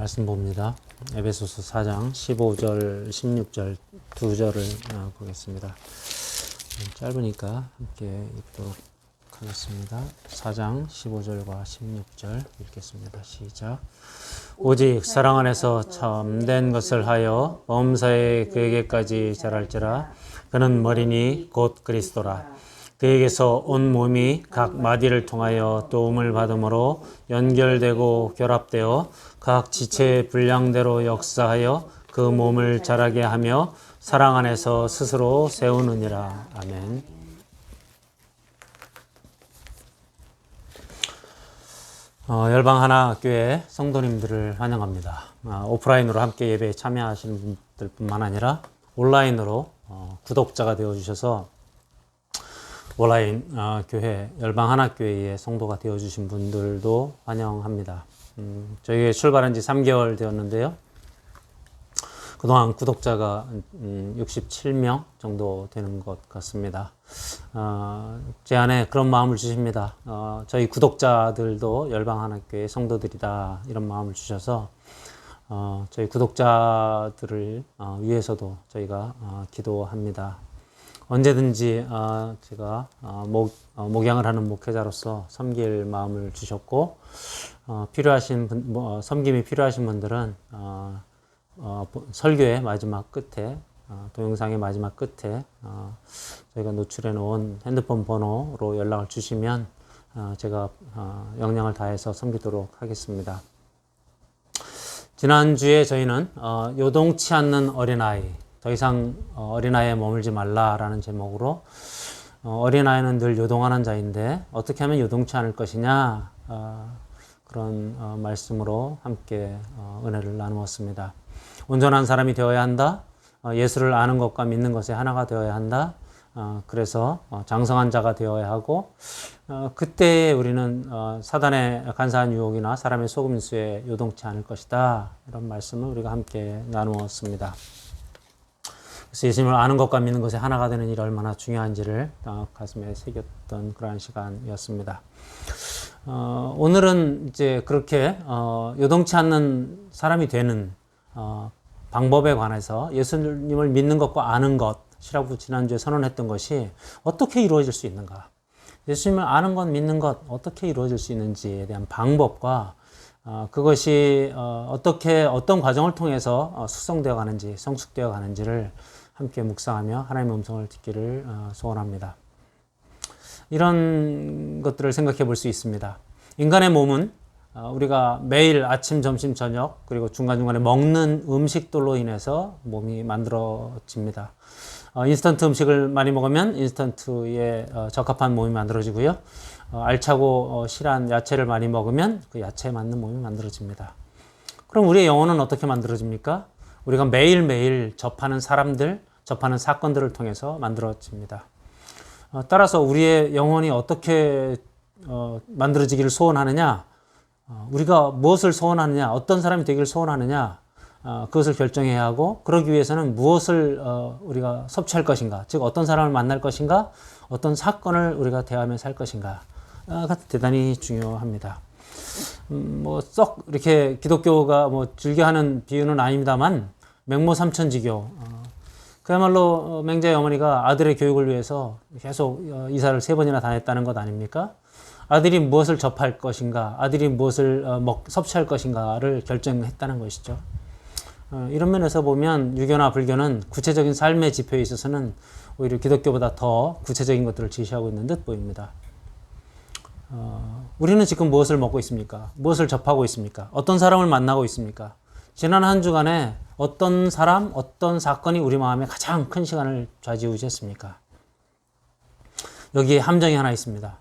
말씀 봅니다. 에베소서 4장 15절, 16절 두 절을 보겠습니다. 짧으니까 함께 읽도록 하겠습니다. 4장 15절과 16절 읽겠습니다. 시작. 오직 사랑 안에서 참된 것을 하여 범사에 그에게까지 자랄지라. 그는 머리니 곧 그리스도라. 그에게서 온 몸이 각 마디를 통하여 도움을 받음으로 연결되고 결합되어 각 지체의 분량대로 역사하여 그 몸을 자라게 하며 사랑 안에서 스스로 세우느니라. 아멘. 열방하나교회 성도님들을 환영합니다. 오프라인으로 함께 예배에 참여하시는 분들뿐만 아니라 온라인으로 구독자가 되어주셔서 온라인 교회 열방하나교회의 성도가 되어주신 분들도 환영합니다. 저희가 출발한 지 3개월 되었는데요. 그동안 구독자가 67명 정도 되는 것 같습니다. 제 안에 그런 마음을 주십니다. 저희 구독자들도 열방하나교회 성도들이다 이런 마음을 주셔서 저희 구독자들을 위해서도 저희가 기도합니다. 언제든지 제가 목양을 하는 목회자로서 섬길 마음을 주셨고 필요하신 분, 섬김이 필요하신 분들은 설교의 마지막 끝에 동영상의 마지막 끝에 저희가 노출해 놓은 핸드폰 번호로 연락을 주시면 제가 역량을 다해서 섬기도록 하겠습니다. 지난주에 저희는 요동치 않는 어린아이, 더 이상 어린아이에 머물지 말라라는 제목으로 어린아이는 늘 요동하는 자인데 어떻게 하면 요동치 않을 것이냐 그런 말씀으로 함께 은혜를 나누었습니다. 온전한 사람이 되어야 한다. 예수를 아는 것과 믿는 것에 하나가 되어야 한다. 그래서 장성한 자가 되어야 하고 그때 우리는 사단의 간사한 유혹이나 사람의 속임수에 요동치 않을 것이다. 이런 말씀을 우리가 함께 나누었습니다. 그래서 예수님을 아는 것과 믿는 것에 하나가 되는 일이 얼마나 중요한지를 가슴에 새겼던 그러한 시간이었습니다. 오늘은 이제 그렇게 요동치 않는 사람이 되는 방법에 관해서 예수님을 믿는 것과 아는 것이라고 지난주에 선언했던 것이 어떻게 이루어질 수 있는가, 예수님을 아는 것, 믿는 것 어떻게 이루어질 수 있는지에 대한 방법과 그것이 어떻게 어떤 과정을 통해서 숙성되어 가는지, 성숙되어 가는지를 함께 묵상하며 하나님의 음성을 듣기를 소원합니다. 이런 것들을 생각해 볼 수 있습니다. 인간의 몸은 우리가 매일 아침, 점심, 저녁 그리고 중간중간에 먹는 음식들로 인해서 몸이 만들어집니다. 인스턴트 음식을 많이 먹으면 인스턴트에 적합한 몸이 만들어지고요. 알차고 실한 야채를 많이 먹으면 그 야채에 맞는 몸이 만들어집니다. 그럼 우리의 영혼은 어떻게 만들어집니까? 우리가 매일매일 접하는 사람들, 접하는 사건들을 통해서 만들어집니다. 따라서 우리의 영혼이 어떻게 만들어지기를 소원하느냐, 우리가 무엇을 소원하느냐, 어떤 사람이 되기를 소원하느냐, 그것을 결정해야 하고, 그러기 위해서는 무엇을 우리가 섭취할 것인가, 즉 어떤 사람을 만날 것인가, 어떤 사건을 우리가 대하며 살 것인가가 대단히 중요합니다. 썩 이렇게 기독교가 즐겨하는 비유는 아닙니다만 맹모삼천지교, 그야말로 맹자의 어머니가 아들의 교육을 위해서 계속 이사를 3번이나 다녔다는 것 아닙니까? 아들이 무엇을 접할 것인가, 아들이 무엇을 섭취할 것인가를 결정했다는 것이죠. 이런 면에서 보면 유교나 불교는 구체적인 삶의 지표에 있어서는 오히려 기독교보다 더 구체적인 것들을 제시하고 있는 듯 보입니다. 우리는 지금 무엇을 먹고 있습니까? 무엇을 접하고 있습니까? 어떤 사람을 만나고 있습니까? 지난 한 주간에 어떤 사람, 어떤 사건이 우리 마음에 가장 큰 시간을 좌지우지했습니까? 여기에 함정이 하나 있습니다.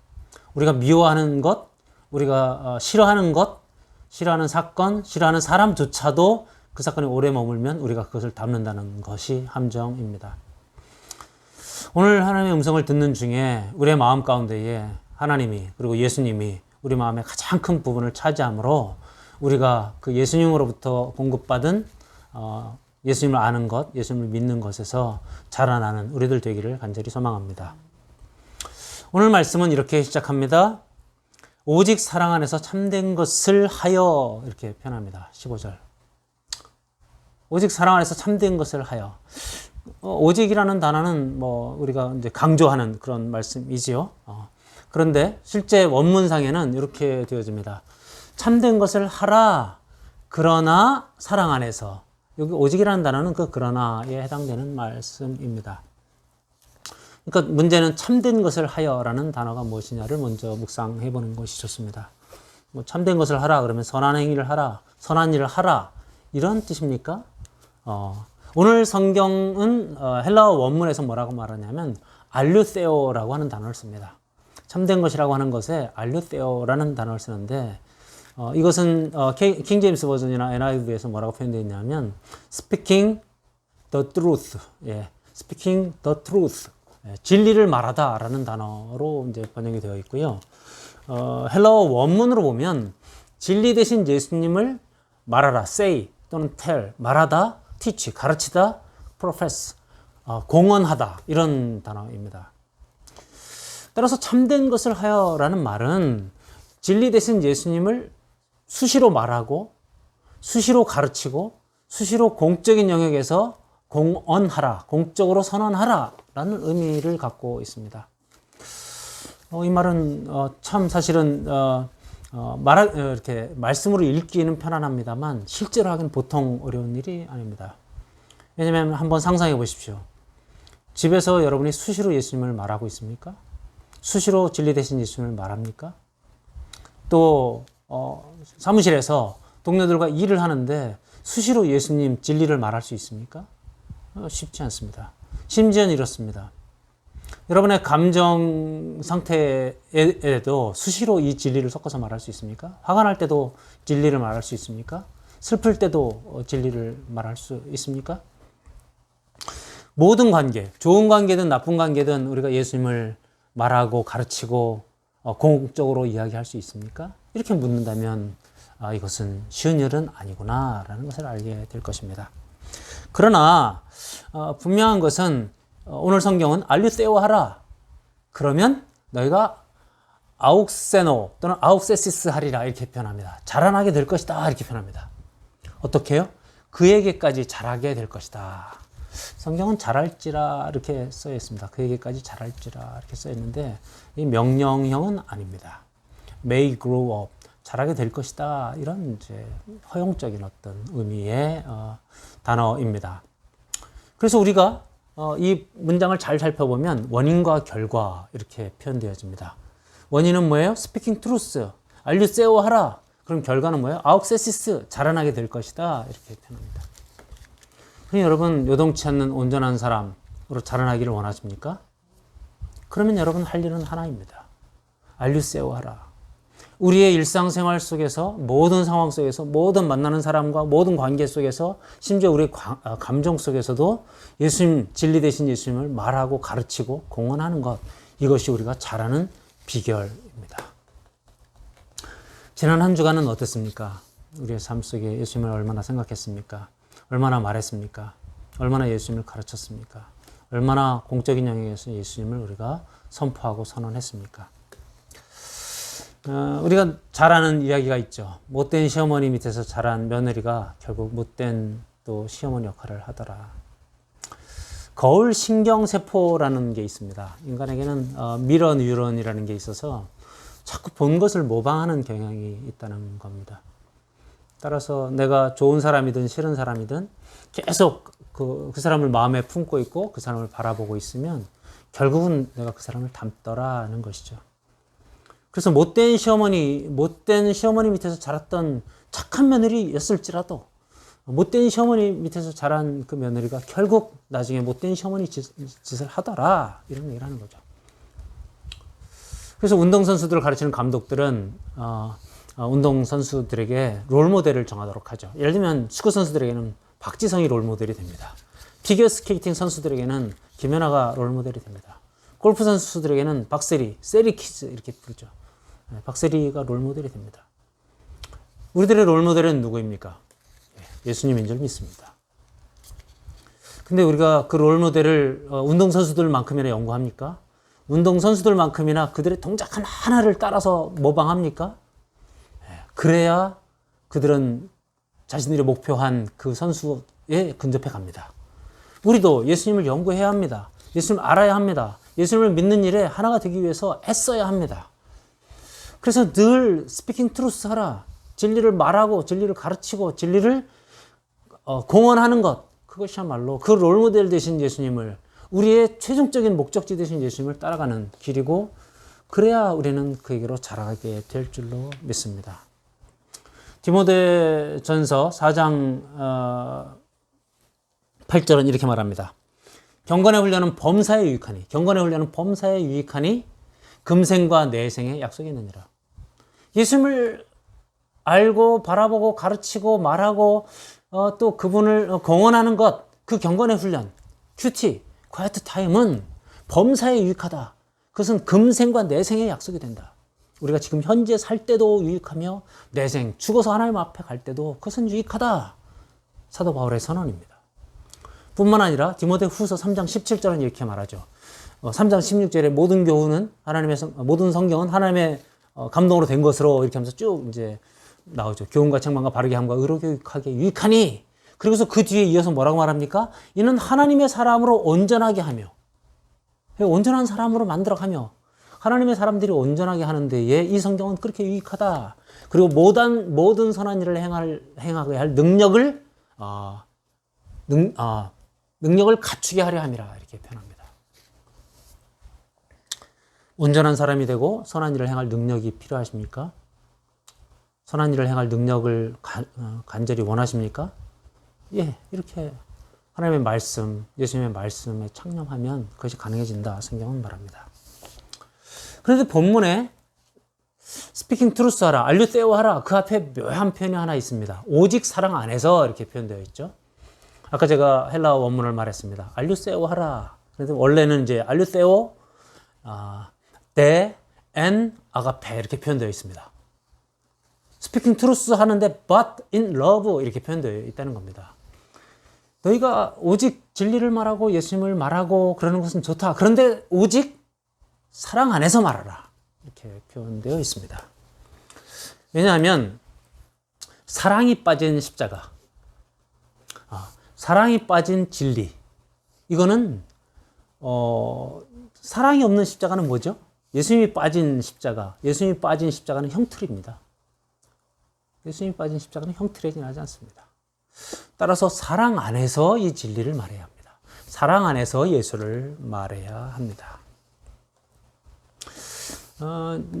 우리가 미워하는 것, 우리가 싫어하는 것, 싫어하는 사건, 싫어하는 사람조차도 그 사건이 오래 머물면 우리가 그것을 담는다는 것이 함정입니다. 오늘 하나님의 음성을 듣는 중에 우리의 마음 가운데에 하나님이, 그리고 예수님이 우리 마음의 가장 큰 부분을 차지하므로 우리가 그 예수님으로부터 공급받은 예수님을 아는 것, 예수님을 믿는 것에서 자라나는 우리들 되기를 간절히 소망합니다. 오늘 말씀은 이렇게 시작합니다. 오직 사랑 안에서 참된 것을 하여, 이렇게 표현합니다. 15절. 오직 사랑 안에서 참된 것을 하여. 오직이라는 단어는 뭐 우리가 이제 강조하는 그런 말씀이지요. 그런데 실제 원문상에는 이렇게 되어집니다. 참된 것을 하라. 그러나 사랑 안에서. 여기 오직이라는 단어는 그 그러나에 해당되는 말씀입니다. 그러니까 문제는 참된 것을 하여라는 단어가 무엇이냐를 먼저 묵상해 보는 것이 좋습니다. 뭐 참된 것을 하라 그러면 선한 행위를 하라, 선한 일을 하라 이런 뜻입니까? 오늘 성경은 헬라어 원문에서 뭐라고 말하냐면 알류세오라고 하는 단어를 씁니다. 참된 것이라고 하는 것에 알류세오라는 단어를 쓰는데 이것은 킹 제임스 버전이나 NIV에서 뭐라고 표현되어 있냐면 speaking the truth, speaking the truth, 진리를 말하다라는 단어로 이제 번역이 되어 있고요. 헬라어 원문으로 보면 진리 대신 예수님을 말하라, say 또는 tell, 말하다, teach, 가르치다, profess, 공언하다 이런 단어입니다. 따라서 참된 것을 하여라는 말은 진리 대신 예수님을 수시로 말하고 수시로 가르치고 수시로 공적인 영역에서 공언하라, 공적으로 선언하라 라는 의미를 갖고 있습니다. 이 말은 참 사실은 이렇게 말씀으로 읽기는 편안합니다만 실제로 하기는 보통 어려운 일이 아닙니다. 왜냐하면 한번 상상해 보십시오. 집에서 여러분이 수시로 예수님을 말하고 있습니까? 수시로 진리 대신 예수님을 말합니까? 또 사무실에서 동료들과 일을 하는데 수시로 예수님 진리를 말할 수 있습니까? 쉽지 않습니다. 심지어는 이렇습니다. 여러분의 감정 상태에도 수시로 이 진리를 섞어서 말할 수 있습니까? 화가 날 때도 진리를 말할 수 있습니까? 슬플 때도 진리를 말할 수 있습니까? 모든 관계, 좋은 관계든 나쁜 관계든 우리가 예수님을 말하고 가르치고 공적으로 이야기할 수 있습니까? 이렇게 묻는다면 이것은 쉬운 일은 아니구나 라는 것을 알게 될 것입니다. 그러나 분명한 것은 오늘 성경은 알류세오 하라. 그러면 너희가 아욱세노 또는 아욱세시스 하리라 이렇게 표현합니다. 자라나게 될 것이다 이렇게 표현합니다. 어떻게 해요? 그에게까지 자라게 될 것이다. 성경은 자랄지라 이렇게 써 있습니다. 그에게까지 자랄지라 이렇게 써 있는데 이 명령형은 아닙니다. May grow up, 자라게 될 것이다 이런 이제 허용적인 어떤 의미의 단어입니다. 그래서 우리가 이 문장을 잘 살펴보면 원인과 결과 이렇게 표현되어집니다. 원인은 뭐예요? Speaking truth, 알류세오 하라. 그럼 결과는 뭐예요? 아욱세시스, 자라나게 될 것이다 이렇게 표현합니다. 그럼 여러분 요동치 않는 온전한 사람으로 자라나기를 원하십니까? 그러면 여러분 할 일은 하나입니다. 알류세오 하라. 우리의 일상생활 속에서 모든 상황 속에서 모든 만나는 사람과 모든 관계 속에서 심지어 우리의 감정 속에서도 예수님, 진리 대신 예수님을 말하고 가르치고 공언하는 것, 이것이 우리가 잘하는 비결입니다. 지난 한 주간은 어땠습니까? 우리의 삶 속에 예수님을 얼마나 생각했습니까? 얼마나 말했습니까? 얼마나 예수님을 가르쳤습니까? 얼마나 공적인 영역에서 예수님을 우리가 선포하고 선언했습니까? 우리가 잘 아는 이야기가 있죠. 못된 시어머니 밑에서 자란 며느리가 결국 못된 또 시어머니 역할을 하더라. 거울 신경세포라는 게 있습니다. 인간에게는 미러 뉴런이라는 게 있어서 자꾸 본 것을 모방하는 경향이 있다는 겁니다. 따라서 내가 좋은 사람이든 싫은 사람이든 계속 그 사람을 마음에 품고 있고 그 사람을 바라보고 있으면 결국은 내가 그 사람을 닮더라는 것이죠. 그래서 못된 시어머니 밑에서 자랐던 착한 며느리였을지라도 못된 시어머니 밑에서 자란 그 며느리가 결국 나중에 못된 시어머니 짓을 하더라 이런 얘기를 하는 거죠. 그래서 운동선수들을 가르치는 감독들은 운동선수들에게 롤모델을 정하도록 하죠. 예를 들면 축구 선수들에게는 박지성이 롤모델이 됩니다. 피겨스케이팅 선수들에게는 김연아가 롤모델이 됩니다. 골프 선수들에게는 박세리, 세리키즈 이렇게 부르죠. 박세리가 롤모델이 됩니다. 우리들의 롤모델은 누구입니까? 예수님인 줄 믿습니다. 근데 우리가 그 롤모델을 운동선수들만큼이나 연구합니까? 운동선수들만큼이나 그들의 동작 하나하나를 따라서 모방합니까? 그래야 그들은 자신들이 목표한 그 선수 근접해 갑니다. 우리도 예수님을 연구해야 합니다. 예수님을 알아야 합니다. 예수님을 믿는 일에 하나가 되기 위해서 애써야 합니다. 그래서 늘 스피킹 트루스 하라. 진리를 말하고 진리를 가르치고 진리를 공언하는 것. 그것이야말로 그 롤모델 되신 예수님을, 우리의 최종적인 목적지 되신 예수님을 따라가는 길이고, 그래야 우리는 그에게로 자라가게 될 줄로 믿습니다. 디모데전서 4장 8절은 이렇게 말합니다. 경건의 훈련은 범사에 유익하니, 경건의 훈련은 범사에 유익하니 금생과 내생에 약속이 있느니라. 예수님을 알고 바라보고 가르치고 말하고 또 그분을 공언하는 것, 그 경건의 훈련, 큐티, quiet time은 범사에 유익하다. 그것은 금생과 내생에 약속이 된다. 우리가 지금 현재 살 때도 유익하며 내생, 죽어서 하나님 앞에 갈 때도 그것은 유익하다. 사도 바울의 선언입니다. 뿐만 아니라 디모데 후서 3장 17절은 이렇게 말하죠. 3장 16절에 모든 교훈은 모든 성경은 하나님의 감동으로 된 것으로 이렇게 하면서 쭉 이제 나오죠. 교훈과 책망과 바르게 함과 의로 교육하게 유익하니. 그리고서 그 뒤에 이어서 뭐라고 말합니까? 이는 하나님의 사람으로 온전하게 하며, 온전한 사람으로 만들어가며, 하나님의 사람들이 온전하게 하는 데에 이 성경은 그렇게 유익하다. 그리고 모든 선한 일을 행하게 할 능력을 갖추게 하려 함이라. 이렇게 표현합니다. 온전한 사람이 되고 선한 일을 행할 능력이 필요하십니까? 선한 일을 행할 능력을 간절히 원하십니까? 예, 이렇게 하나님의 말씀, 예수님의 말씀에 창념하면 그것이 가능해진다. 성경은 말합니다. 그런데 본문에 스피킹 트루스 하라, 알류세오 하라, 그 앞에 묘한 표현이 하나 있습니다. 오직 사랑 안에서 이렇게 표현되어 있죠. 아까 제가 헬라어 원문을 말했습니다. 알류세오 하라. 그래서 원래는 이제 알류세오, 엔, 아가페 이렇게 표현되어 있습니다. 스피킹 트루스 하는데 but in love 이렇게 표현되어 있다는 겁니다. 너희가 오직 진리를 말하고 예수님을 말하고 그러는 것은 좋다. 그런데 오직 사랑 안에서 말하라. 이렇게 표현되어 있습니다. 왜냐하면 사랑이 빠진 십자가, 사랑이 빠진 진리, 이거는 사랑이 없는 십자가는 뭐죠? 예수님이 빠진 십자가, 예수님이 빠진 십자가는 형틀입니다. 예수님이 빠진 십자가는 형틀에 지나지 않습니다. 따라서 사랑 안에서 이 진리를 말해야 합니다. 사랑 안에서 예수를 말해야 합니다.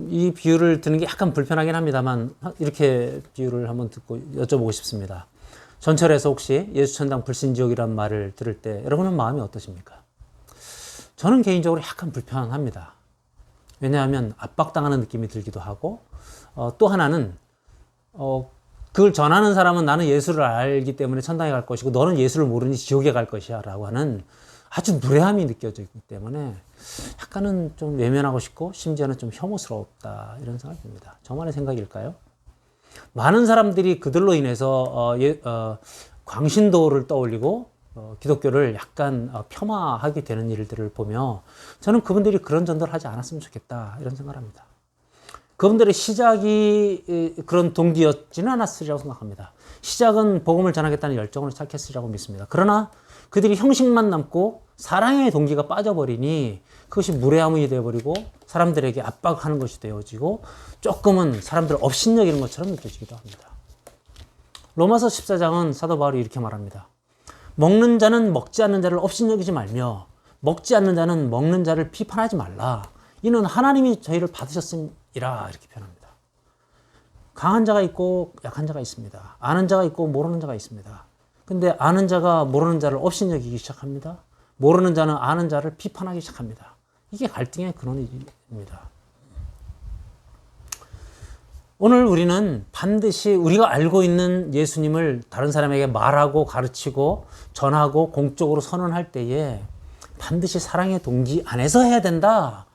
이 비유를 드는 게 약간 불편하긴 합니다만 이렇게 비유를 한번 듣고 여쭤보고 싶습니다. 전철에서 혹시 예수천당 불신지옥이란 말을 들을 때 여러분은 마음이 어떠십니까? 저는 개인적으로 약간 불편합니다. 왜냐하면 압박당하는 느낌이 들기도 하고 또 하나는 그걸 전하는 사람은 나는 예수를 알기 때문에 천당에 갈 것이고 너는 예수를 모르니 지옥에 갈 것이야 라고 하는 아주 무례함이 느껴지기 때문에 약간은 좀 외면하고 싶고 심지어는 좀 혐오스럽다 이런 생각이 듭니다. 저만의 생각일까요? 많은 사람들이 그들로 인해서 광신도를 떠올리고 기독교를 약간 폄하하게 되는 일들을 보며 저는 그분들이 그런 전도를 하지 않았으면 좋겠다 이런 생각을 합니다. 그분들의 시작이 그런 동기였지는 않았으리라고 생각합니다. 시작은 복음을 전하겠다는 열정으로 시작했으리라고 믿습니다. 그러나 그들이 형식만 남고 사랑의 동기가 빠져버리니 그것이 무례함이 되어버리고 사람들에게 압박하는 것이 되어지고 조금은 사람들을 업신여기는 것처럼 느껴지기도 합니다. 로마서 14장은 사도 바울이 이렇게 말합니다. 먹는 자는 먹지 않는 자를 업신여기지 말며 먹지 않는 자는 먹는 자를 비판하지 말라. 이는 하나님이 저희를 받으셨음이라 이렇게 표현합니다. 강한 자가 있고 약한 자가 있습니다. 아는 자가 있고 모르는 자가 있습니다. 근데 아는 자가 모르는 자를 업신여기기 시작합니다. 모르는 자는 아는 자를 비판하기 시작합니다. 이게 갈등의 근원입니다. 오늘 우리는 반드시 우리가 알고 있는 예수님을 다른 사람에게 말하고 가르치고 전하고 공적으로 선언할 때에 반드시 사랑의 동기 안에서 해야 된다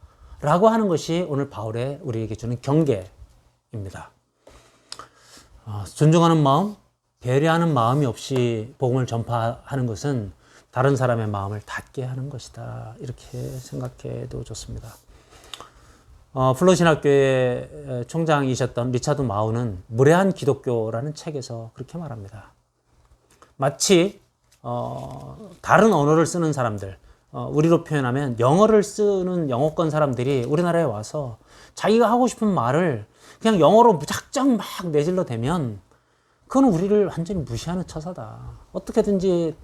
라고 하는 것이 오늘 바울의 우리에게 주는 경계입니다. 존중하는 마음, 배려하는 마음이 없이 복음을 전파하는 것은 다른 사람의 마음을 닫게 하는 것이다. 이렇게 생각해도 좋습니다. 플로신학교의 총장이셨던 리차드 마우는 무례한 기독교라는 책에서 그렇게 말합니다. 마치 다른 언어를 쓰는 사람들, 우리로 표현하면 영어를 쓰는 영어권 사람들이 우리나라에 와서 자기가 하고 싶은 말을 그냥 영어로 무작정 막 내질러 대면 그건 우리를 완전히 무시하는 처사다. 어떻게든지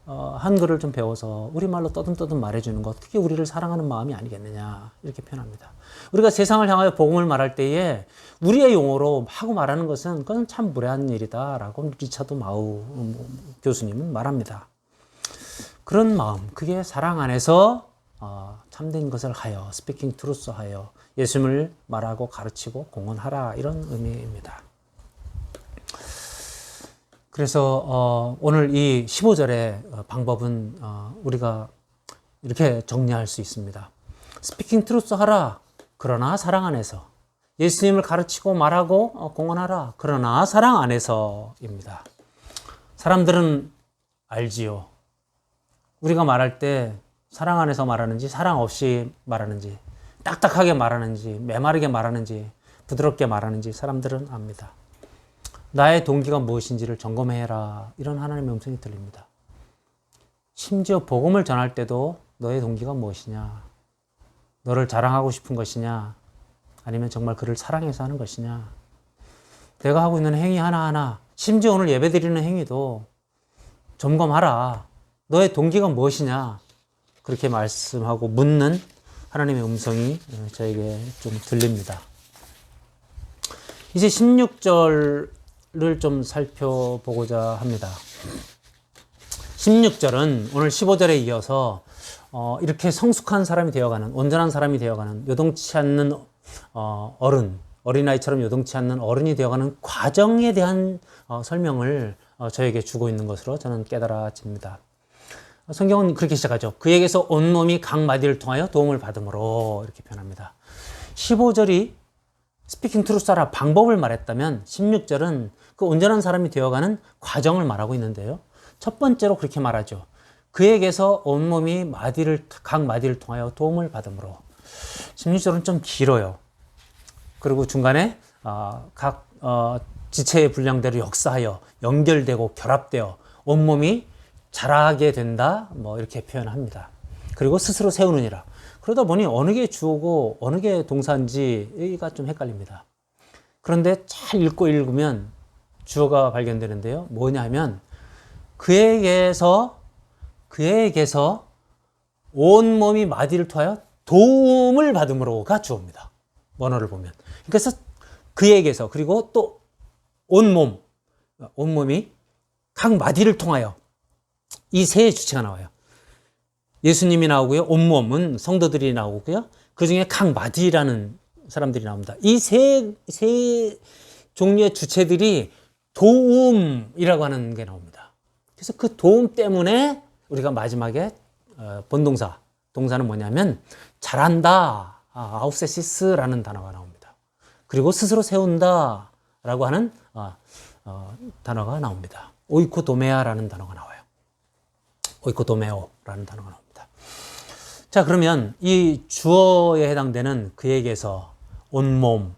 한글을 좀 배워서 우리말로 떠듬떠듬 말해주는 것, 그게 우리를 사랑하는 마음이 아니겠느냐, 이렇게 표현합니다. 우리가 세상을 향하여 복음을 말할 때에 우리의 용어로 하고 말하는 것은 그건 참 무례한 일이다라고 리차드 마우 교수님은 말합니다. 그런 마음, 그게 사랑 안에서 참된 것을 하여, 스피킹 트루스 하여 예수님을 말하고 가르치고 공헌하라, 이런 의미입니다. 그래서 오늘 이 15절의 방법은 우리가 이렇게 정리할 수 있습니다. 스피킹 트루스 하라, 그러나 사랑 안에서. 예수님을 가르치고 말하고 공헌하라, 그러나 사랑 안에서입니다. 사람들은 알지요. 우리가 말할 때 사랑 안에서 말하는지 사랑 없이 말하는지, 딱딱하게 말하는지 메마르게 말하는지 부드럽게 말하는지 사람들은 압니다. 나의 동기가 무엇인지를 점검해라, 이런 하나님의 음성이 들립니다. 심지어 복음을 전할 때도 너의 동기가 무엇이냐, 너를 자랑하고 싶은 것이냐, 아니면 정말 그를 사랑해서 하는 것이냐, 내가 하고 있는 행위 하나하나, 심지어 오늘 예배드리는 행위도 점검하라. 너의 동기가 무엇이냐, 그렇게 말씀하고 묻는 하나님의 음성이 저에게 좀 들립니다. 이제 16절을 좀 살펴보고자 합니다. 16절은 오늘 15절에 이어서 이렇게 성숙한 사람이 되어가는, 온전한 사람이 되어가는, 요동치 않는 어린아이처럼 요동치 않는 어른이 되어가는 과정에 대한 설명을 저에게 주고 있는 것으로 저는 깨달아집니다. 성경은 그렇게 시작하죠. 그에게서 온몸이 각 마디를 통하여 도움을 받음으로, 이렇게 표현합니다. 15절이 스피킹 트루스하라 방법을 말했다면 16절은 그 온전한 사람이 되어가는 과정을 말하고 있는데요. 첫 번째로 그렇게 말하죠. 그에게서 온몸이 각 마디를 통하여 도움을 받음으로. 16절은 좀 길어요. 그리고 중간에 각 지체의 분량대로 역사하여 연결되고 결합되어 온몸이 자라게 된다, 뭐 이렇게 표현합니다. 그리고 스스로 세우느니라. 그러다 보니 어느 게 주어고 어느 게 동사인지가 좀 헷갈립니다. 그런데 잘 읽으면 주어가 발견되는데요. 뭐냐 하면 그에게서 온몸이 마디를 통하여 도움을 받음으로가 주어입니다. 원어를 보면. 그래서 그에게서, 그리고 또 온몸이 각 마디를 통하여, 이 세 주체가 나와요. 예수님이 나오고요. 온몸은 성도들이 나오고요. 그 중에 각 마디라는 사람들이 나옵니다. 이 세 종류의 주체들이 도움이라고 하는 게 나옵니다. 그래서 그 도움 때문에 우리가 마지막에 본동사, 동사는 뭐냐면 잘한다, 아우세시스라는 단어가 나옵니다. 그리고 스스로 세운다라고 하는 단어가 나옵니다. 오이코도메아라는 단어가 나와요. 오이코도메오라는 단어가 나옵니다. 자, 그러면 이 주어에 해당되는 그에게서 온몸,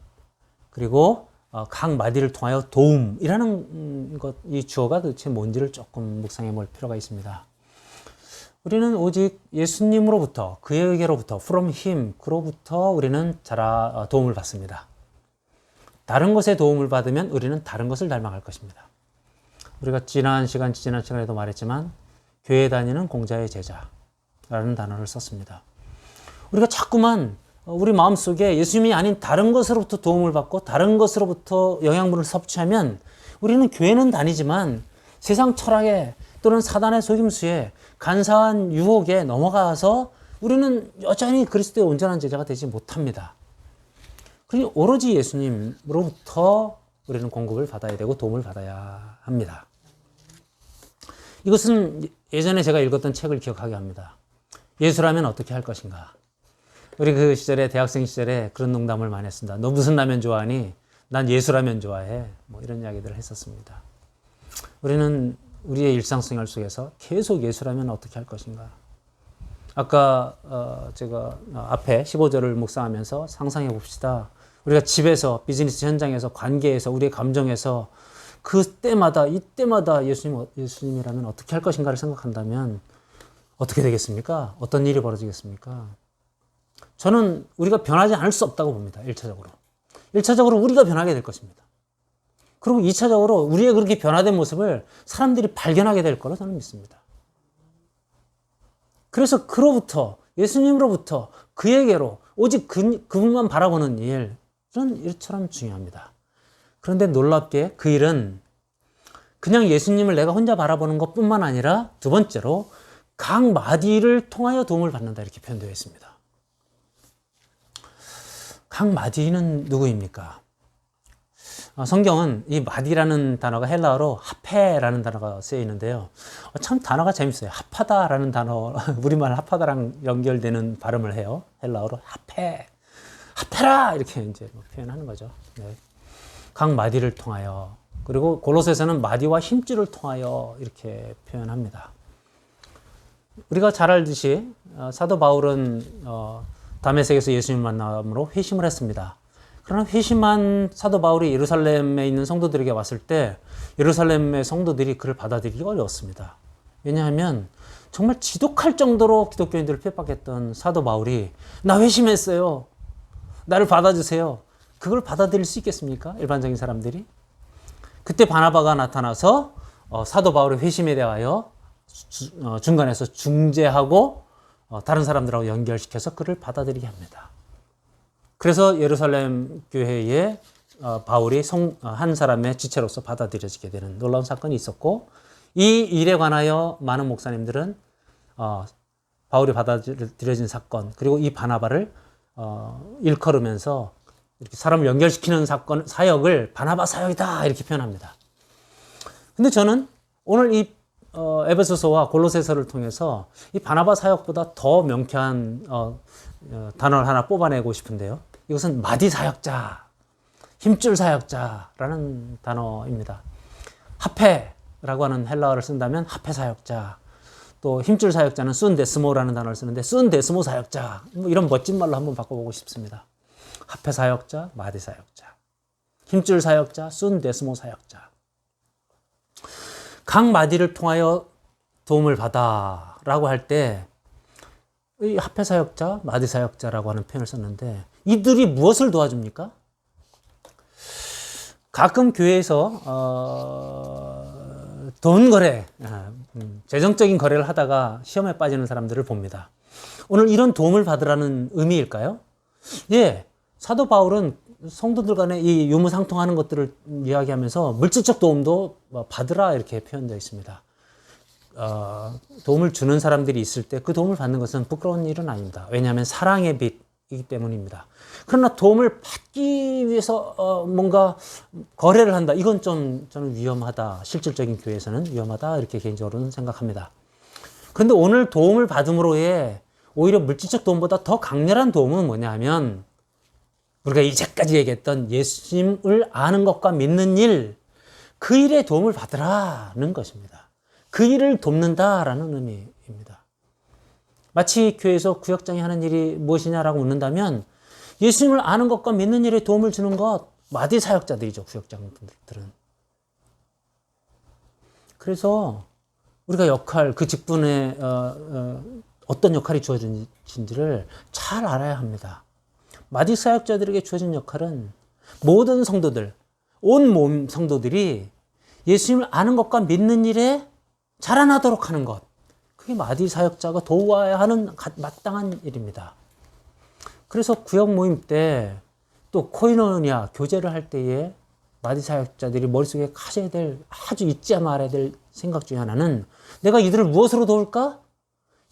그리고 각 마디를 통하여 도움이라는 것, 이 주어가 도대체 뭔지를 조금 묵상해 볼 필요가 있습니다. 우리는 오직 예수님으로부터, 그에게로부터, from him, 그로부터 우리는 도움을 받습니다. 다른 것에 도움을 받으면 우리는 다른 것을 닮아갈 것입니다. 우리가 지난 시간에도 말했지만 교회 다니는 공자의 제자라는 단어를 썼습니다. 우리가 자꾸만 우리 마음속에 예수님이 아닌 다른 것으로부터 도움을 받고 다른 것으로부터 영양분을 섭취하면 우리는 교회는 다니지만 세상 철학에 또는 사단의 속임수에 간사한 유혹에 넘어가서 우리는 여전히 그리스도의 온전한 제자가 되지 못합니다. 그러니 오로지 예수님으로부터 우리는 공급을 받아야 되고 도움을 받아야 합니다. 이것은 예전에 제가 읽었던 책을 기억하게 합니다. 예수라면 어떻게 할 것인가. 우리 그 시절에, 대학생 시절에 그런 농담을 많이 했습니다. 너 무슨 라면 좋아하니? 난 예수라면 좋아해. 뭐 이런 이야기들을 했었습니다. 우리는 우리의 일상생활 속에서 계속 예수라면 어떻게 할 것인가. 아까 제가 앞에 15절을 묵상하면서 상상해 봅시다. 우리가 집에서, 비즈니스 현장에서, 관계에서, 우리의 감정에서 그때마다 이때마다 예수님이라면 어떻게 할 것인가를 생각한다면 어떻게 되겠습니까? 어떤 일이 벌어지겠습니까? 저는 우리가 변하지 않을 수 없다고 봅니다. 1차적으로. 1차적으로 우리가 변하게 될 것입니다. 그리고 2차적으로 우리의 그렇게 변화된 모습을 사람들이 발견하게 될 거로 저는 믿습니다. 그래서 그로부터 예수님으로부터 그에게로 오직 그분만 바라보는 일은 일처럼 중요합니다. 그런데 놀랍게 그 일은 그냥 예수님을 내가 혼자 바라보는 것뿐만 아니라 두 번째로 각 마디를 통하여 도움을 받는다 이렇게 표현되어 있습니다. 각 마디는 누구입니까? 성경은 이 마디라는 단어가 헬라어로 하페라는 단어가 쓰여 있는데요. 참 단어가 재밌어요. 합하다라는 단어, 우리말 합하다랑 연결되는 발음을 해요. 헬라어로 하페, 하페라 이렇게 이제 표현하는 거죠. 네. 각 마디를 통하여, 그리고 골로새서는 마디와 힘줄을 통하여 이렇게 표현합니다. 우리가 잘 알듯이 사도 바울은 다메섹에서 예수님 만남으로 회심을 했습니다. 그러나 회심한 사도 바울이 예루살렘에 있는 성도들에게 왔을 때 예루살렘의 성도들이 그를 받아들이기 어려웠습니다. 왜냐하면 정말 지독할 정도로 기독교인들을 핍박했던 사도 바울이 나 회심했어요. 나를 받아주세요. 그걸 받아들일 수 있겠습니까? 일반적인 사람들이. 그때 바나바가 나타나서 사도 바울의 회심에 대하여 중간에서 중재하고 다른 사람들하고 연결시켜서 그를 받아들이게 합니다. 그래서 예루살렘 교회에 바울이 한 사람의 지체로서 받아들여지게 되는 놀라운 사건이 있었고, 이 일에 관하여 많은 목사님들은 바울이 받아들여진 사건, 그리고 이 바나바를 일컬으면서 이렇게 사람을 연결시키는 사역을 바나바 사역이다 이렇게 표현합니다. 근데 저는 오늘 이 에베소서와 골로새서를 통해서 이 바나바 사역보다 더 명쾌한 단어를 하나 뽑아내고 싶은데요. 이것은 마디 사역자, 힘줄 사역자라는 단어입니다. 하페라고 하는 헬라어를 쓴다면 하페 사역자, 또 힘줄 사역자는 순데스모라는 단어를 쓰는데 순데스모 사역자, 뭐 이런 멋진 말로 한번 바꿔보고 싶습니다. 하페 사역자, 마디 사역자, 힘줄 사역자, 순데스모 사역자. 각 마디를 통하여 도움을 받아 라고 할 때 이 하페 사역자, 마디 사역자라고 하는 표현을 썼는데 이들이 무엇을 도와줍니까? 가끔 교회에서 돈 거래, 재정적인 거래를 하다가 시험에 빠지는 사람들을 봅니다. 오늘 이런 도움을 받으라는 의미일까요? 예, 사도 바울은 성도들 간에 이 유무상통하는 것들을 이야기하면서 물질적 도움도 받으라 이렇게 표현되어 있습니다. 도움을 주는 사람들이 있을 때 그 도움을 받는 것은 부끄러운 일은 아닙니다. 왜냐하면 사랑의 빛이기 때문입니다. 그러나 도움을 받기 위해서 뭔가 거래를 한다. 이건 좀 저는 위험하다. 실질적인 교회에서는 위험하다. 이렇게 개인적으로는 생각합니다. 그런데 오늘 도움을 받음으로의 오히려 물질적 도움보다 더 강렬한 도움은 뭐냐 하면 우리가 이제까지 얘기했던 예수님을 아는 것과 믿는 일, 그 일에 도움을 받으라는 것입니다. 그 일을 돕는다라는 의미입니다. 마치 교회에서 구역장이 하는 일이 무엇이냐라고 묻는다면 예수님을 아는 것과 믿는 일에 도움을 주는 것, 마디 사역자들이죠. 구역장들은. 그래서 우리가 그 직분에 어떤 역할이 주어진지를 잘 알아야 합니다. 마디 사역자들에게 주어진 역할은 모든 성도들, 온몸 성도들이 예수님을 아는 것과 믿는 일에 자라나도록 하는 것. 그게 마디 사역자가 도와야 하는 마땅한 일입니다. 그래서 구역 모임 때 또 코이노니아 교제를 할 때에 마디 사역자들이 머릿속에 가져야 될, 아주 잊지 말아야 될 생각 중에 하나는 내가 이들을 무엇으로 도울까?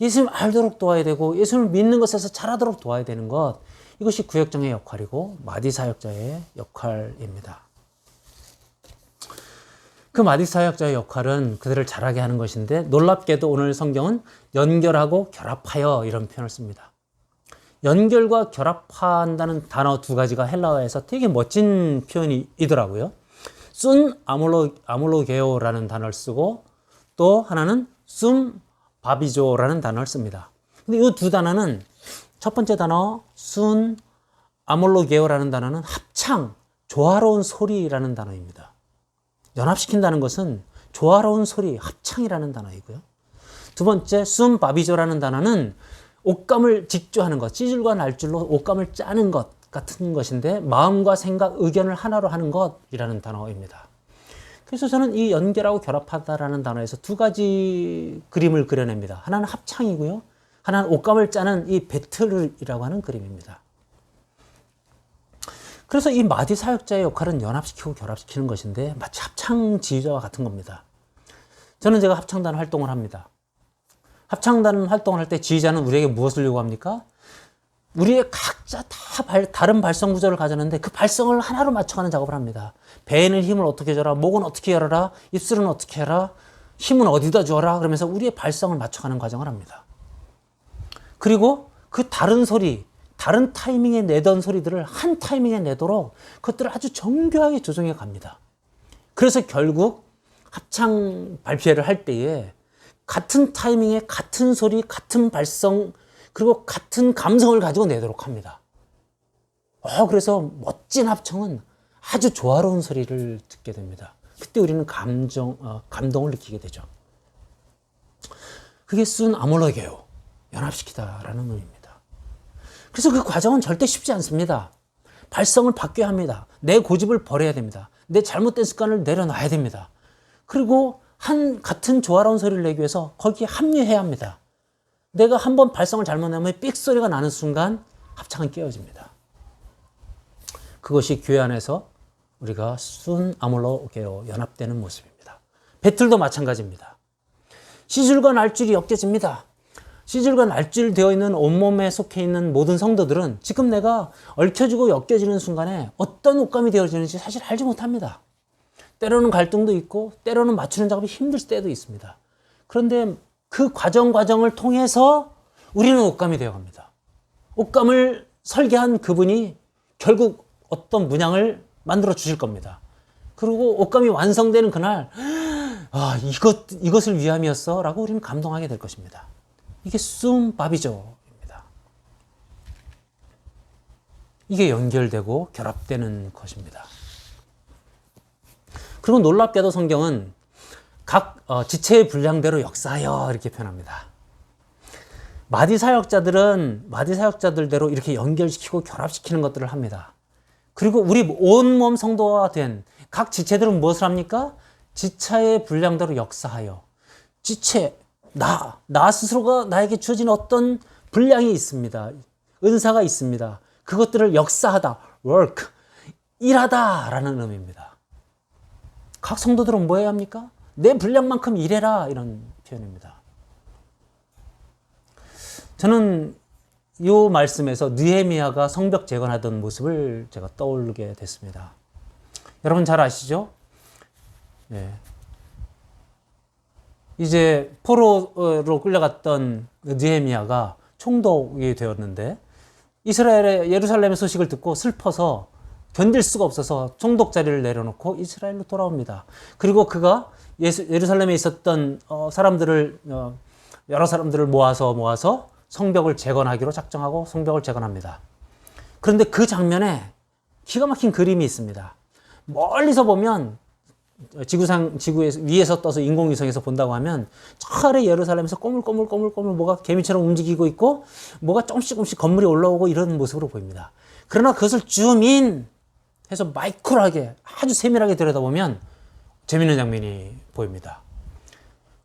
예수님을 알도록 도와야 되고 예수님을 믿는 것에서 자라도록 도와야 되는 것. 이것이 구역장의 역할이고 마디 사역자의 역할입니다. 그 마디 사역자의 역할은 그들을 자라게 하는 것인데 놀랍게도 오늘 성경은 연결하고 결합하여 이런 표현을 씁니다. 연결과 결합한다는 단어 두 가지가 헬라어에서 되게 멋진 표현이더라고요. 순 아몰로게오라는 단어를 쓰고 또 하나는 숨 바비조라는 단어를 씁니다. 근데 이 두 단어는 첫 번째 단어 순 아몰로게오라는 단어는 합창, 조화로운 소리라는 단어입니다. 연합시킨다는 것은 조화로운 소리, 합창이라는 단어이고요. 두 번째, 순바비조라는 단어는 옷감을 직조하는 것, 찌줄과 날줄로 옷감을 짜는 것 같은 것인데 마음과 생각, 의견을 하나로 하는 것이라는 단어입니다. 그래서 저는 이 연결하고 결합하다라는 단어에서 두 가지 그림을 그려냅니다. 하나는 합창이고요. 하나는 옷감을 짜는 이 배틀이라고 하는 그림입니다. 그래서 이 마디 사역자의 역할은 연합시키고 결합시키는 것인데 마치 합창 지휘자와 같은 겁니다. 저는 제가 합창단 활동을 합니다. 합창단 활동을 할 때 지휘자는 우리에게 무엇을 요구합니까? 우리의 각자 다 다른 발성 구조를 가졌는데 그 발성을 하나로 맞춰가는 작업을 합니다. 배에는 힘을 어떻게 줘라, 목은 어떻게 열어라, 입술은 어떻게 해라, 힘은 어디다 줘라, 그러면서 우리의 발성을 맞춰가는 과정을 합니다. 그리고 그 다른 소리, 다른 타이밍에 내던 소리들을 한 타이밍에 내도록 그것들을 아주 정교하게 조정해 갑니다. 그래서 결국 합창 발표회를 할 때에 같은 타이밍에 같은 소리, 같은 발성, 그리고 같은 감성을 가지고 내도록 합니다. 그래서 멋진 합청은 아주 조화로운 소리를 듣게 됩니다. 그때 우리는 감동을 느끼게 되죠. 그게 순 아몰로게요, 연합시키다라는 의미입니다. 그래서 그 과정은 절대 쉽지 않습니다. 발성을 바뀌어야 합니다. 내 고집을 버려야 됩니다. 내 잘못된 습관을 내려놔야 됩니다. 그리고 같은 조화로운 소리를 내기 위해서 거기에 합류해야 합니다. 내가 한번 발성을 잘못 내면 삑 소리가 나는 순간 합창은 깨어집니다. 그것이 교회 안에서 우리가 순 아몰로게요, 연합되는 모습입니다. 배틀도 마찬가지입니다. C줄과 날줄이 엮여집니다. C줄과 날줄 되어 있는 온몸에 속해 있는 모든 성도들은 지금 내가 얽혀지고 엮여지는 순간에 어떤 옷감이 되어지는지 사실 알지 못합니다. 때로는 갈등도 있고 때로는 맞추는 작업이 힘들 때도 있습니다. 그런데 그 과정을 통해서 우리는 옷감이 되어갑니다. 옷감을 설계한 그분이 결국 어떤 문양을 만들어 주실 겁니다. 그리고 옷감이 완성되는 그날 이것을 위함이었어 라고 우리는 감동하게 될 것입니다. 이게 순바비조입니다. 이게 연결되고 결합되는 것입니다. 그리고 놀랍게도 성경은 각 지체의 분량대로 역사하여 이렇게 표현합니다. 마디 사역자들은 마디 사역자들대로 이렇게 연결시키고 결합시키는 것들을 합니다. 그리고 우리 온몸 성도가 된 각 지체들은 무엇을 합니까? 지체의 분량대로 역사하여. 지체, 나 스스로가 나에게 주어진 어떤 분량이 있습니다. 은사가 있습니다. 그것들을 역사하다, work, 일하다 라는 의미입니다. 각 성도들은 뭐 해야 합니까? 내 분량만큼 일해라, 이런 표현입니다. 저는 이 말씀에서 느헤미야가 성벽 재건하던 모습을 제가 떠올리게 됐습니다. 여러분 잘 아시죠? 네. 이제 포로로 끌려갔던 느헤미야가 총독이 되었는데 이스라엘의 예루살렘의 소식을 듣고 슬퍼서 견딜 수가 없어서 총독 자리를 내려놓고 이스라엘로 돌아옵니다. 그리고 그가 예루살렘에 있었던 여러 사람들을 모아서 성벽을 재건하기로 작정하고 성벽을 재건합니다. 그런데 그 장면에 기가 막힌 그림이 있습니다. 멀리서 보면 지구 위에서 떠서 인공위성에서 본다고 하면 저 아래 예루살렘에서 꼬물꼬물 뭐가 개미처럼 움직이고 있고 뭐가 조금씩 건물이 올라오고 이런 모습으로 보입니다. 그러나 그것을 줌인 해서 마이크로하게 아주 세밀하게 들여다보면 재미있는 장면이 보입니다.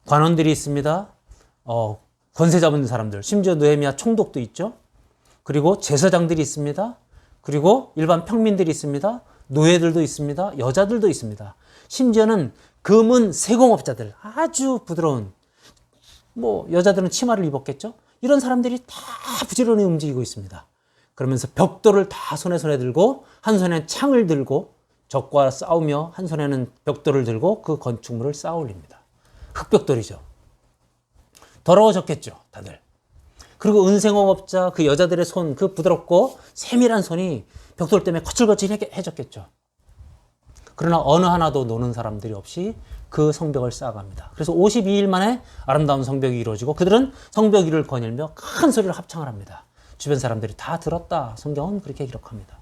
관원들이 있습니다. 권세 잡은 사람들, 심지어 느헤미야 총독도 있죠. 그리고 제사장들이 있습니다. 그리고 일반 평민들이 있습니다. 노예들도 있습니다. 여자들도 있습니다. 심지어는 금은 세공업자들, 아주 부드러운, 여자들은 치마를 입었겠죠. 이런 사람들이 다 부지런히 움직이고 있습니다. 그러면서 벽돌을 다 손에 들고 한 손에 창을 들고 적과 싸우며 한 손에는 벽돌을 들고 그 건축물을 쌓아 올립니다. 흙벽돌이죠. 더러워졌겠죠, 다들. 그리고 은생업업자, 그 여자들의 손, 그 부드럽고 세밀한 손이 벽돌 때문에 거칠거칠해졌겠죠. 그러나 어느 하나도 노는 사람들이 없이 그 성벽을 쌓아갑니다. 그래서 52일 만에 아름다운 성벽이 이루어지고 그들은 성벽 위를 거닐며 큰 소리로 합창을 합니다. 주변 사람들이 다 들었다. 성경은 그렇게 기록합니다.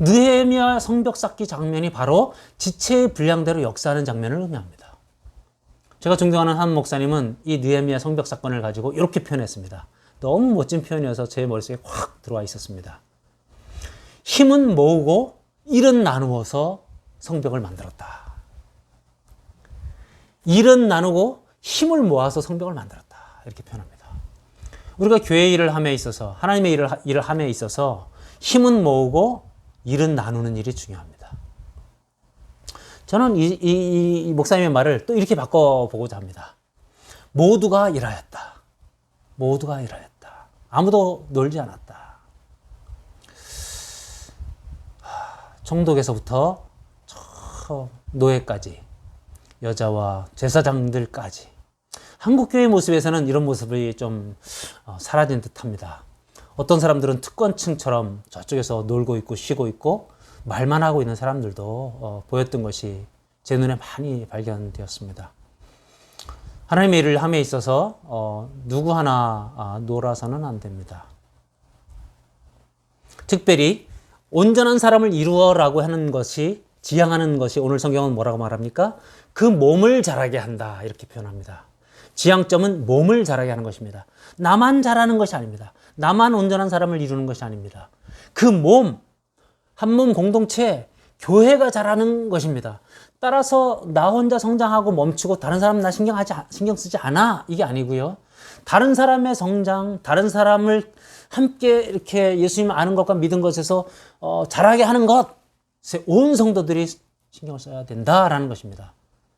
느헤미야 성벽 쌓기 장면이 바로 지체의 분량대로 역사하는 장면을 의미합니다. 제가 존경하는 한 목사님은 이 느헤미야 성벽 사건을 가지고 이렇게 표현했습니다. 너무 멋진 표현이어서 제 머릿속에 확 들어와 있었습니다. 힘은 모으고 일은 나누어서 성벽을 만들었다. 일은 나누고 힘을 모아서 성벽을 만들었다. 이렇게 표현합니다. 우리가 교회 일을 함에 있어서, 하나님의 일을 함에 있어서 힘은 모으고 일은 나누는 일이 중요합니다. 저는 이 목사님의 말을 또 이렇게 바꿔보고자 합니다. 모두가 일하였다. 모두가 일하였다. 아무도 놀지 않았다. 총독에서부터 저 노예까지, 여자와 제사장들까지. 한국교회 모습에서는 이런 모습이 좀 사라진 듯합니다. 어떤 사람들은 특권층처럼 저쪽에서 놀고 있고 쉬고 있고 말만 하고 있는 사람들도 보였던 것이 제 눈에 많이 발견되었습니다. 하나님의 일을 함에 있어서 누구 하나 놀아서는 안 됩니다. 특별히 온전한 사람을 이루어라고 하는 것이, 지향하는 것이 오늘 성경은 뭐라고 말합니까? 그 몸을 자라게 한다, 이렇게 표현합니다. 지향점은 몸을 자라게 하는 것입니다. 나만 자라는 것이 아닙니다. 나만 온전한 사람을 이루는 것이 아닙니다. 그 몸, 한 몸 공동체, 교회가 자라는 것입니다. 따라서 나 혼자 성장하고 멈추고 다른 사람 나 신경 쓰지 않아, 이게 아니고요. 다른 사람의 성장, 다른 사람을 함께 이렇게 예수님 아는 것과 믿은 것에서 자라게 하는 것에 온 성도들이 신경을 써야 된다라는 것입니다.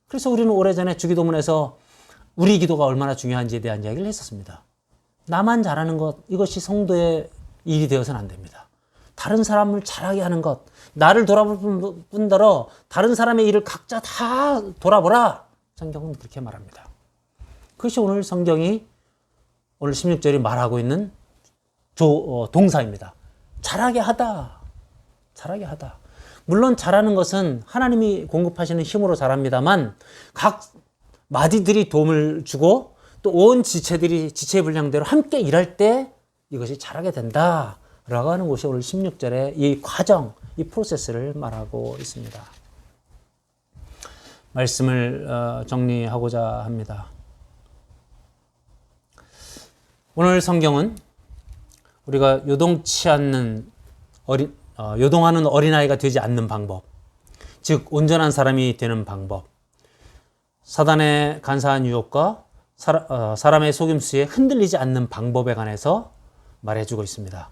그래서 우리는 오래전에 주기도문에서 우리 기도가 얼마나 중요한지에 대한 이야기를 했었습니다. 나만 잘하는 것, 이것이 성도의 일이 되어서는 안 됩니다. 다른 사람을 잘하게 하는 것, 나를 돌아볼 뿐더러 다른 사람의 일을 각자 다 돌아보라. 성경은 그렇게 말합니다. 그것이 오늘 성경이 오늘 16절이 말하고 있는 동사입니다. 잘하게 하다. 잘하게 하다. 물론 잘하는 것은 하나님이 공급하시는 힘으로 잘합니다만 각 마디들이 도움을 주고 또 온 지체들이 지체의 분량대로 함께 일할 때 이것이 잘하게 된다라고 하는 것이 오늘 16절의 이 과정, 이 프로세스를 말하고 있습니다. 말씀을 정리하고자 합니다. 오늘 성경은 우리가 요동치 않는 요동하는 어린아이가 되지 않는 방법, 즉 온전한 사람이 되는 방법, 사단의 간사한 유혹과 사람의 속임수에 흔들리지 않는 방법에 관해서 말해주고 있습니다.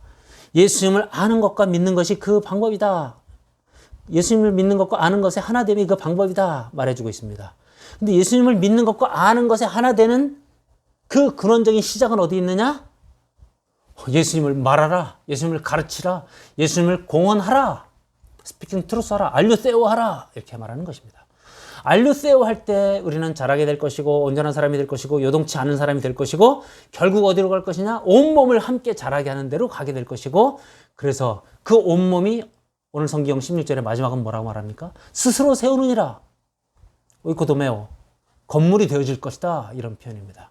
예수님을 아는 것과 믿는 것이 그 방법이다. 예수님을 믿는 것과 아는 것의 하나됨이 그 방법이다 말해주고 있습니다. 근데 예수님을 믿는 것과 아는 것의 하나되는 그 근원적인 시작은 어디 있느냐? 예수님을 말하라. 예수님을 가르치라. 예수님을 공언하라. 스피킹 트루스 하라. 알류세오 하라. 이렇게 말하는 것입니다. 알류세오 할 때 우리는 잘하게 될 것이고 온전한 사람이 될 것이고 요동치 않은 사람이 될 것이고 결국 어디로 갈 것이냐? 온몸을 함께 자라게 하는 대로 가게 될 것이고 그래서 그 온몸이 오늘 성경 16절의 마지막은 뭐라고 말합니까? 스스로 세우느니라. 오이코도메오. 건물이 되어질 것이다. 이런 표현입니다.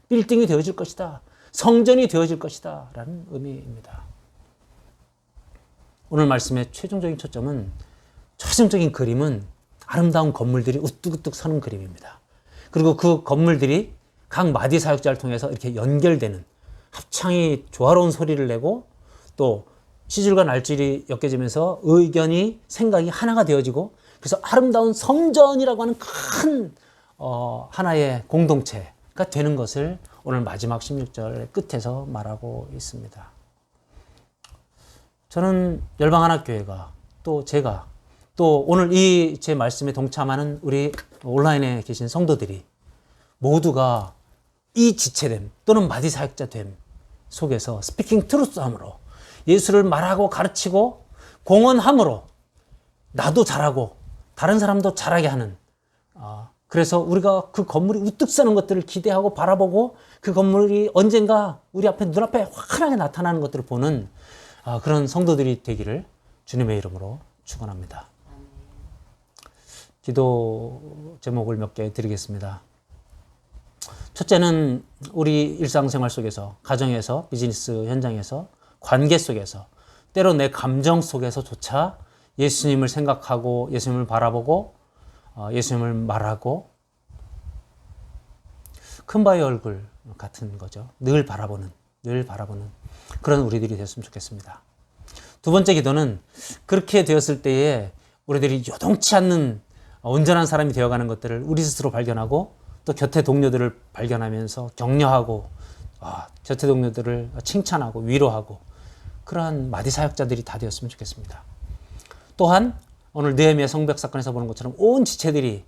빌딩이 되어질 것이다. 성전이 되어질 것이다. 라는 의미입니다. 오늘 말씀의 최종적인 초점은, 최종적인 그림은 아름다운 건물들이 우뚝우뚝 서는 그림입니다. 그리고 그 건물들이 각 마디 사역자를 통해서 이렇게 연결되는, 합창이 조화로운 소리를 내고 또 시줄과 날줄이 엮여지면서 의견이, 생각이 하나가 되어지고 그래서 아름다운 성전이라고 하는 큰 하나의 공동체가 되는 것을 오늘 마지막 16절 끝에서 말하고 있습니다. 저는 열방하나교회가 또 제가 또 오늘 이 제 말씀에 동참하는 우리 온라인에 계신 성도들이 모두가 이 지체됨 또는 마디 사역자됨 속에서 스피킹 트루스함으로 예수를 말하고 가르치고 공언함으로 나도 잘하고 다른 사람도 잘하게 하는, 그래서 우리가 그 건물이 우뚝 서는 것들을 기대하고 바라보고 그 건물이 언젠가 우리 앞에 눈앞에 환하게 나타나는 것들을 보는 그런 성도들이 되기를 주님의 이름으로 축원합니다. 기도 제목을 몇 개 드리겠습니다. 첫째는 우리 일상생활 속에서, 가정에서, 비즈니스 현장에서, 관계 속에서 때로 내 감정 속에서조차 예수님을 생각하고 예수님을 바라보고 예수님을 말하고 큰바위 얼굴 같은 거죠. 늘 바라보는 그런 우리들이 됐으면 좋겠습니다. 두 번째 기도는 그렇게 되었을 때에 우리들이 요동치 않는 온전한 사람이 되어가는 것들을 우리 스스로 발견하고 또 곁에 동료들을 발견하면서 격려하고 곁에 동료들을 칭찬하고 위로하고 그러한 마디 사역자들이 다 되었으면 좋겠습니다. 또한 오늘 느헤미야 성벽 사건에서 보는 것처럼 온 지체들이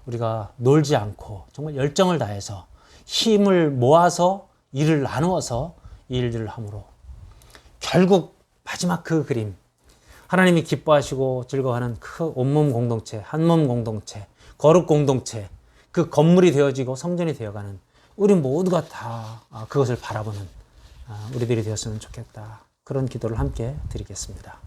우리가 놀지 않고 정말 열정을 다해서 힘을 모아서 일을 나누어서 이 일들을 함으로 결국 마지막 그 그림, 하나님이 기뻐하시고 즐거워하는 그 온몸 공동체, 한몸 공동체, 거룩 공동체, 그 건물이 되어지고 성전이 되어가는 우리 모두가 다 그것을 바라보는 우리들이 되었으면 좋겠다. 그런 기도를 함께 드리겠습니다.